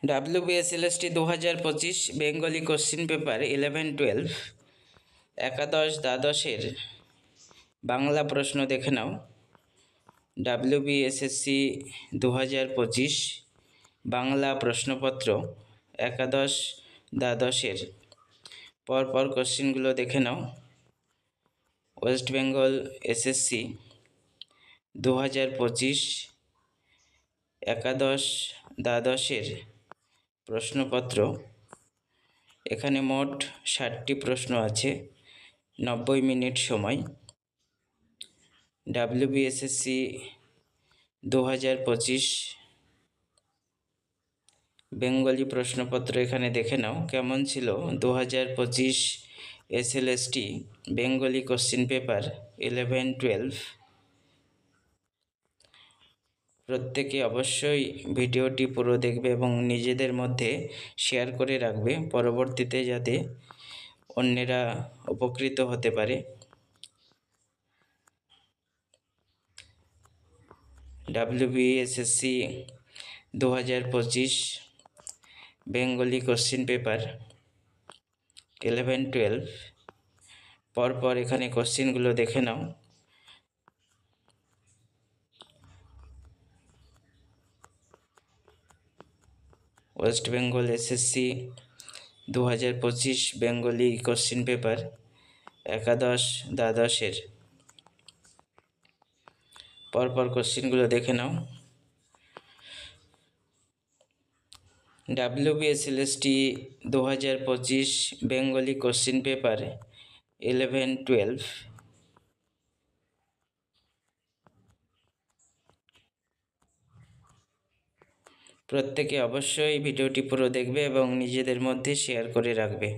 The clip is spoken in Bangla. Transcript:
WBSLST 2025 বেঙ্গলি কোশ্চিন পেপার 11-12 একাদশ দ্বাদশের বাংলা প্রশ্ন দেখে নাও। WBSSC 2025 বাংলা প্রশ্নপত্র একাদশ দ্বাদশের পরপর কোশ্চিনগুলো দেখে নাও। ওয়েস্ট বেঙ্গল SSC 2025 একাদশ দ্বাদশের প্রশ্নপত্র। এখানে মোট 60টি প্রশ্ন আছে, 90 মিনিট সময়। WBSSC 2025 বেঙ্গলি প্রশ্নপত্র এখানে দেখে নাও কেমন ছিল। 2025 SLST বেঙ্গলি কোশ্চিন পেপার 11-12। প্রত্যেকে অবশ্যই ভিডিওটি পুরো দেখবে এবং নিজেদের মধ্যে শেয়ার করে রাখবে, পরবর্তীতে যাতে অন্যেরা উপকৃত হতে পারে। WBSSC 2025 বেঙ্গলি কোশ্চিন পেপার 11-12 পরপর এখানে কোশ্চিনগুলো দেখে নাও। West Bengal SSC 2025 Bengali question paper একাদশ দ্বাদশের পরপর কোশ্চিনগুলো দেখে নাও। WBSLST 2025 বেঙ্গলি কোশ্চিন পেপার 11-12 প্রত্যেকে অবশ্যই ভিডিওটি পুরো দেখবে এবং নিজেদের মধ্যে শেয়ার করে রাখবে।